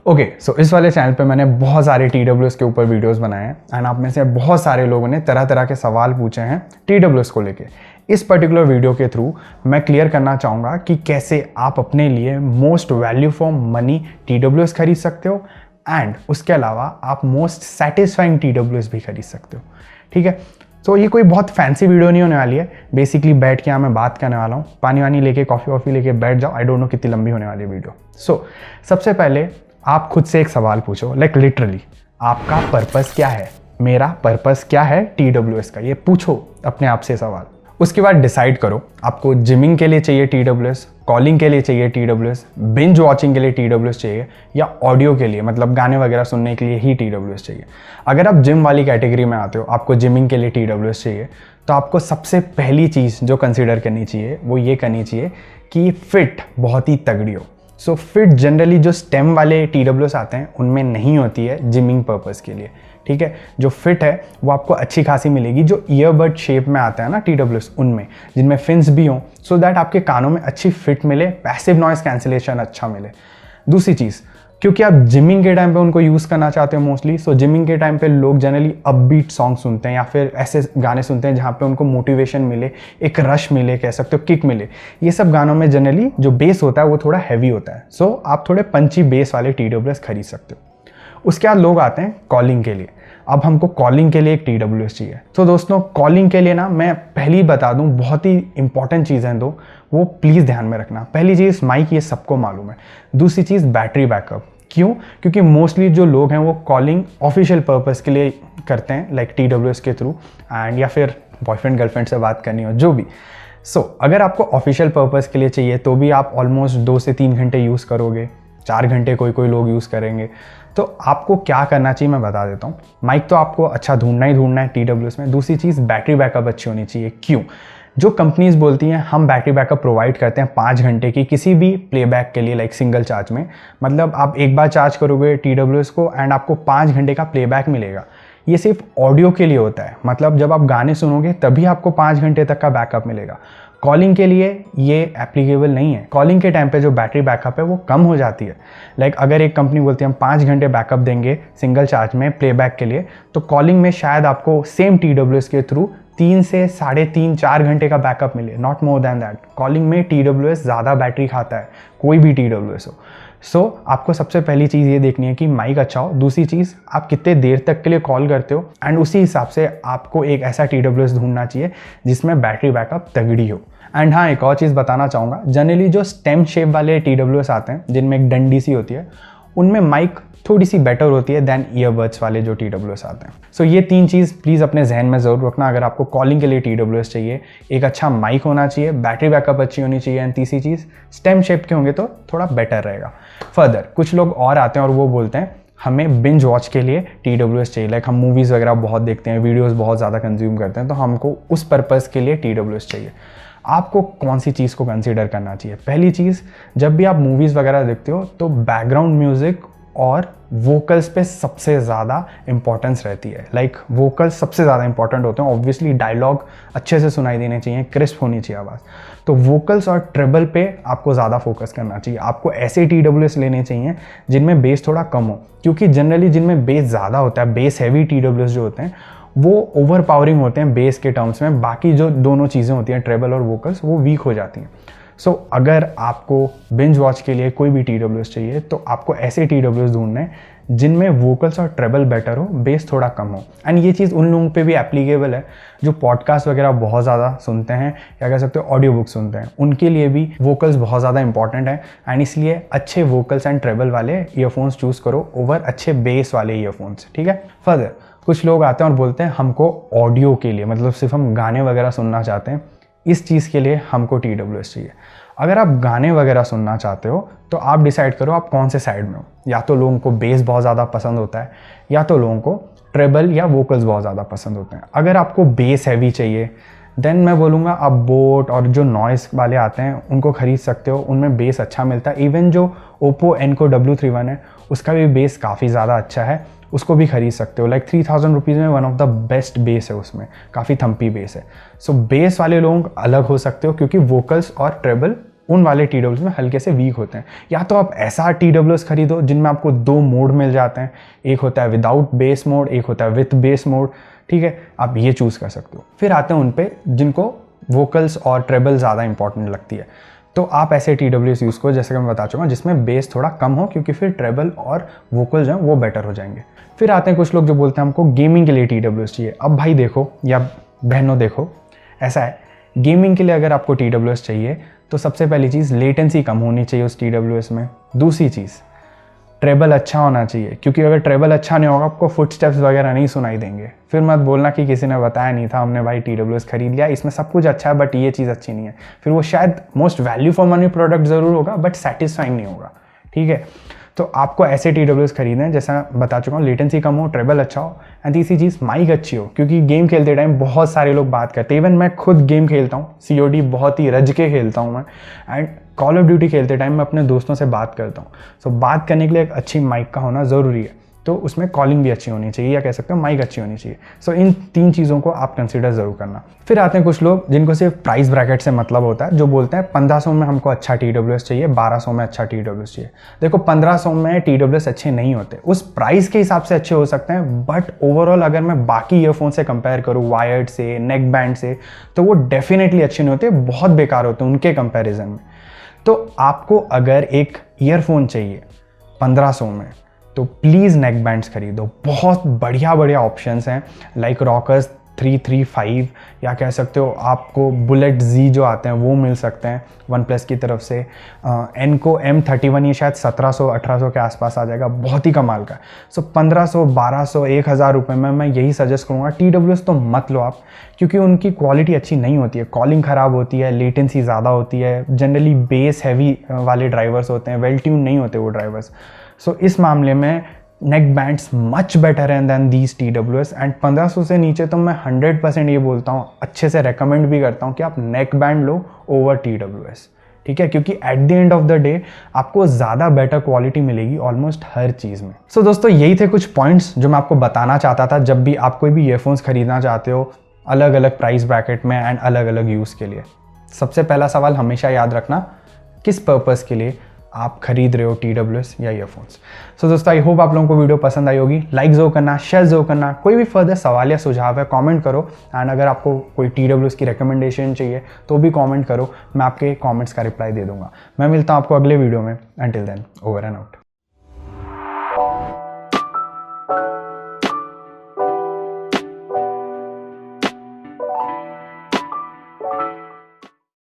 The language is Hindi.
ओके सो इस वाले चैनल पे मैंने बहुत सारे TWS के ऊपर वीडियोस बनाए हैं एंड आप में से बहुत सारे लोगों ने तरह तरह के सवाल पूछे हैं TWS को लेके। इस पर्टिकुलर वीडियो के थ्रू मैं क्लियर करना चाहूँगा कि कैसे आप अपने लिए most value for money TWS खरीद सकते हो एंड उसके अलावा आप मोस्ट सेटिस्फाइंग TWS भी खरीद सकते हो। ठीक है, तो ये कोई बहुत फैंसी वीडियो नहीं होने वाली है। बेसिकली बैठ के यहाँ मैं बात करने वाला हूँ, पानी वानी लेके कॉफ़ी वॉफ़ी लेके बैठ जाओ। आई डोंट नो कितनी लंबी होने वाली है वीडियो। सो सबसे पहले आप खुद से एक सवाल पूछो, लाइक लिटरली आपका पर्पस क्या है, मेरा पर्पस क्या है TWS का, ये पूछो अपने आप से सवाल। उसके बाद डिसाइड करो आपको जिमिंग के लिए चाहिए TWS, कॉलिंग के लिए चाहिए TWS, बिंज वॉचिंग के लिए TWS चाहिए या ऑडियो के लिए मतलब गाने वगैरह सुनने के लिए ही TWS चाहिए। अगर आप जिम वाली कैटेगरी में आते हो, आपको जिमिंग के लिए TWS चाहिए, तो आपको सबसे पहली चीज़ जो कंसीडर करनी चाहिए वो ये करनी चाहिए कि फिट बहुत ही तगड़ी हो। सो फिट जनरली जो स्टेम वाले TWS आते हैं उनमें नहीं होती है जिमिंग पर्पस के लिए। ठीक है, जो फिट है वो आपको अच्छी खासी मिलेगी जो ईयरबड शेप में आता है ना TWS, उनमें जिनमें फिन्स भी हों, सो दैट आपके कानों में अच्छी फिट मिले, पैसिव नॉइस कैंसिलेशन अच्छा मिले। दूसरी चीज़, क्योंकि आप जिमिंग के टाइम पे उनको यूज़ करना चाहते हो मोस्टली, सो जिमिंग के टाइम पे लोग जनरली अपबीट सॉन्ग सुनते हैं या फिर ऐसे गाने सुनते हैं जहाँ पे उनको मोटिवेशन मिले, एक रश मिले, कह सकते हो किक मिले। ये सब गानों में जनरली जो बेस होता है वो थोड़ा हैवी होता है, सो आप थोड़े पंची बेस वाले TWS खरीद सकते हो। उसके बाद लोग आते हैं कॉलिंग के लिए। अब हमको कॉलिंग के लिए एक TWS चाहिए। तो दोस्तों कॉलिंग के लिए ना मैं पहली बता दूं, बहुत ही इंपॉर्टेंट चीज़ें दो, वो प्लीज़ ध्यान में रखना। पहली चीज़ माइक, ये सबको मालूम है। दूसरी चीज़ बैटरी बैकअप। क्यों? क्योंकि मोस्टली जो लोग हैं वो कॉलिंग ऑफिशियल पर्पस के लिए करते हैं, लाइक TWS के थ्रू एंड या फिर बॉयफ्रेंड गर्लफ्रेंड से बात करनी हो, जो भी। सो अगर आपको ऑफिशियल पर्पस के लिए चाहिए तो भी आप ऑलमोस्ट 2 से 3 घंटे यूज़ करोगे, 4 घंटे कोई लोग यूज़ करेंगे। तो आपको क्या करना चाहिए मैं बता देता हूँ। माइक तो आपको अच्छा ढूंढना ही ढूंढना है TWS में। दूसरी चीज़ बैटरी बैकअप अच्छी होनी चाहिए। क्यों? जो कंपनीज बोलती हैं हम बैटरी बैकअप प्रोवाइड करते हैं 5 घंटे की किसी भी प्लेबैक के लिए, लाइक सिंगल चार्ज में, मतलब आप एक बार चार्ज करोगे TWS को एंड आपको 5 घंटे का प्लेबैक मिलेगा। ये सिर्फ ऑडियो के लिए होता है, मतलब जब आप गाने सुनोगे तभी आपको 5 घंटे तक का बैकअप मिलेगा। कॉलिंग के लिए ये एप्लीकेबल नहीं है। कॉलिंग के टाइम पे जो बैटरी बैकअप है वो कम हो जाती है। लाइक अगर एक कंपनी बोलती है हम 5 घंटे बैकअप देंगे सिंगल चार्ज में प्लेबैक के लिए, तो कॉलिंग में शायद आपको सेम TWS के थ्रू 3 से 3.5-4 घंटे का बैकअप मिले, not more than that. Calling में TWS ज़्यादा बैटरी खाता है, कोई भी TWS हो। सो आपको सबसे पहली चीज़ ये देखनी है कि माइक अच्छा हो। दूसरी चीज़, आप कितने देर तक के लिए कॉल करते हो एंड उसी हिसाब से आपको एक ऐसा TWS ढूंढना चाहिए जिसमें बैटरी बैकअप तगड़ी हो। एंड हाँ, एक और चीज़ बताना चाहूँगा, जनरली जो स्टेम शेप वाले TWS आते हैं जिनमें एक डंडी सी होती है, उनमें माइक थोड़ी सी बेटर होती है दैन ईयरबड्स वाले जो TWS आते हैं। सो ये 3 चीज़ प्लीज़ अपने जहन में ज़रूर रखना। अगर आपको कॉलिंग के लिए TWS चाहिए, एक अच्छा माइक होना चाहिए, बैटरी बैकअप अच्छी होनी चाहिए एंड तीसरी चीज़ स्टेम शेप के होंगे तो थोड़ा बेटर रहेगा। फर्दर कुछ लोग और आते हैं और वो बोलते हैं हमें बिंज वॉच के लिए TWS चाहिए, लाइक हम मूवीज़ वगैरह बहुत देखते हैं, वीडियोज़ बहुत ज़्यादा कंज्यूम करते हैं, तो हमको उस पर्पज़ के लिए TWS चाहिए। आपको कौन सी चीज़ को कंसीडर करना चाहिए? पहली चीज़, जब भी आप मूवीज़ वगैरह देखते हो तो बैकग्राउंड म्यूज़िक और वोकल्स पे सबसे ज़्यादा इंपॉर्टेंस रहती है। लाइक वोकल्स सबसे ज़्यादा इंपॉर्टेंट होते हैं। ऑब्वियसली डायलॉग अच्छे से सुनाई देने चाहिए, क्रिस्प होनी चाहिए आवाज़। तो वोकल्स और ट्रेबल पे आपको ज़्यादा फोकस करना चाहिए। आपको ऐसे TWS लेने चाहिए जिनमें बेस थोड़ा कम हो, क्योंकि जनरली जिनमें बेस ज़्यादा होता है, बेस हैवी TWS जो होते हैं वो ओवर पावरिंग होते हैं बेस के टर्म्स में। बाकी जो दोनों चीज़ें होती हैं ट्रेबल और वोकल्स, वो वीक हो जाती हैं। सो अगर आपको बिंज वॉच के लिए कोई भी TWS चाहिए तो आपको ऐसे TWS ढूंढने जिनमें वोकल्स और ट्रेबल बेटर हो, बेस थोड़ा कम हो। एंड ये चीज़ उन लोगों पे भी एप्लीकेबल है जो पॉडकास्ट वगैरह बहुत ज़्यादा सुनते हैं या कह सकते हो ऑडियो बुक सुनते हैं, उनके लिए भी वोकल्स बहुत ज़्यादा इंपॉर्टेंट है। एंड इसलिए अच्छे वोकल्स एंड ट्रेबल वाले ईयरफोन्स चूज़ करो ओवर अच्छे बेस वाले ईयरफोन्स। ठीक है। फर्दर कुछ लोग आते हैं और बोलते हैं हमको ऑडियो के लिए, मतलब सिर्फ हम गाने वगैरह सुनना चाहते हैं, इस चीज़ के लिए हमको TWS चाहिए। अगर आप गाने वगैरह सुनना चाहते हो तो आप डिसाइड करो आप कौन से साइड में हो। या तो लोगों को बेस बहुत ज़्यादा पसंद होता है या तो लोगों को ट्रेबल या वोकल्स बहुत ज़्यादा पसंद होते हैं। अगर आपको बेस हैवी चाहिए देन मैं बोलूँगा आप बोट और जो नॉइस वाले आते हैं उनको खरीद सकते हो, उनमें बेस अच्छा मिलता है। इवन जो ओप्पो एनको W31 है उसका भी बेस काफ़ी ज़्यादा अच्छा है, उसको भी खरीद सकते हो। लाइक 3000 रुपीज़ में one of the best base है, उसमें काफ़ी थम्पी बेस है। सो बेस वाले लोग अलग हो सकते हो क्योंकि वोकल्स और ट्रेबल उन वाले TWS में हल्के से वीक होते हैं। या तो आप ऐसा TWS खरीदो जिनमें आपको 2 मोड मिल जाते हैं, एक होता है विदाउट बेस मोड, एक होता है विथ बेस मोड, ठीक है, आप ये चूज़ कर सकते हो। फिर आते हैं उन पे जिनको वोकल्स और ट्रेबल ज़्यादा इंपॉर्टेंट लगती है, तो आप ऐसे TWS यूज़ करो जैसे कि मैं बता चुका हूँ जिसमें बेस थोड़ा कम हो, क्योंकि फिर ट्रेबल और वोकल्स हैं वो बेटर हो जाएंगे। फिर आते हैं कुछ लोग जो बोलते हैं हमको गेमिंग के लिए TWS चाहिए। अब भाई देखो या बहनों देखो, ऐसा है गेमिंग के लिए अगर आपको TWS चाहिए तो सबसे पहली चीज़ लेटेंसी कम होनी चाहिए उस TWS में। दूसरी चीज़ ट्रेबल अच्छा होना चाहिए, क्योंकि अगर ट्रेबल अच्छा नहीं होगा आपको फुटस्टेप्स वगैरह नहीं सुनाई देंगे। फिर मत बोलना कि किसी ने बताया नहीं था, हमने भाई TWS खरीद लिया, इसमें सब कुछ अच्छा है बट ये चीज़ अच्छी नहीं है। फिर वो शायद most value for money product ज़रूर होगा बट सेटिस्फाइंग नहीं होगा, ठीक है। तो आपको ऐसे TWS खरीदें जैसा बता चुका हूँ, लेटेंसी कम हो, ट्रेबल अच्छा हो, एंड तीसरी चीज़ माइक अच्छी हो, क्योंकि गेम खेलते टाइम बहुत सारे लोग बात करते हैं। इवन मैं खुद गेम खेलता हूँ, COD बहुत ही रज के खेलता हूँ मैं, एंड कॉल ऑफ ड्यूटी खेलते टाइम मैं अपने दोस्तों से बात करता हूँ। सो बात करने के लिए एक अच्छी माइक का होना ज़रूरी है, तो उसमें कॉलिंग भी अच्छी होनी चाहिए, या कह सकते हो माइक अच्छी होनी चाहिए। सो इन 3 चीज़ों को आप कंसिडर ज़रूर करना। फिर आते हैं कुछ लोग जिनको सिर्फ प्राइस ब्रैकेट से मतलब होता है, जो बोलते हैं 1500 में हमको अच्छा TWS चाहिए, 1200 में अच्छा TWS चाहिए। देखो 1500 में TWS अच्छे नहीं होते, उस प्राइस के हिसाब से अच्छे हो सकते हैं, बट ओवरऑल अगर मैं बाकी ईयरफोन से कंपेयर करूँ, वायर्ड से, नेक बैंड से, तो वो डेफिनेटली अच्छे नहीं होते, बहुत बेकार होते हैं उनके कंपेरिजन में। तो आपको अगर एक ईयरफोन चाहिए 1500 में, तो प्लीज़ नेक बैंड्स खरीदो। बहुत बढ़िया बढ़िया ऑप्शंस हैं, लाइक रॉकर्स 335, या कह सकते हो आपको बुलेट Z जो आते हैं वो मिल सकते हैं OnePlus की तरफ से। एनको M31 ये शायद 1700-1800 के आसपास आ जाएगा, बहुत ही कमाल का। सो 1500, 1200, 1000 रुपये में मैं यही सजेस्ट करूँगा। TWS तो मत लो आप, क्योंकि उनकी क्वालिटी अच्छी नहीं होती है, कॉलिंग ख़राब होती है, लेटेंसी ज़्यादा होती है, जनरली बेस हैवी वाले ड्राइवर्स होते हैं, वेल ट्यून नहीं होते वो ड्राइवर्स। सो इस मामले में नेक बैंड्स मच बेटर हैं दैन दीज TWS, एंड 1500 से नीचे तो मैं 100% ये बोलता हूँ, अच्छे से रेकमेंड भी करता हूँ कि आप नेक बैंड लो ओवर TWS, ठीक है, क्योंकि at the end of the day आपको ज़्यादा बेटर क्वालिटी मिलेगी ऑलमोस्ट हर चीज़ में। सो दोस्तों यही थे कुछ पॉइंट्स जो मैं आपको बताना चाहता था जब भी आप कोई भी ईयरफोन्स खरीदना चाहते हो अलग अलग प्राइस ब्रैकेट में एंड अलग अलग यूज़ के लिए। सबसे पहला सवाल हमेशा याद रखना, किस पर्पज़ के लिए आप खरीद रहे हो TWS या ईयरफोन्स। सो दोस्तों आई होप आप लोगों को वीडियो पसंद आई होगी। लाइक ज़रूर करना, शेयर ज़रूर करना, कोई भी फर्दर सवाल या सुझाव है कमेंट करो, एंड अगर आपको कोई TWS की रिकमेंडेशन चाहिए तो भी कमेंट करो, मैं आपके कमेंट्स का रिप्लाई दे दूंगा। मैं मिलता हूँ आपको अगले वीडियो में। Until then, over and out.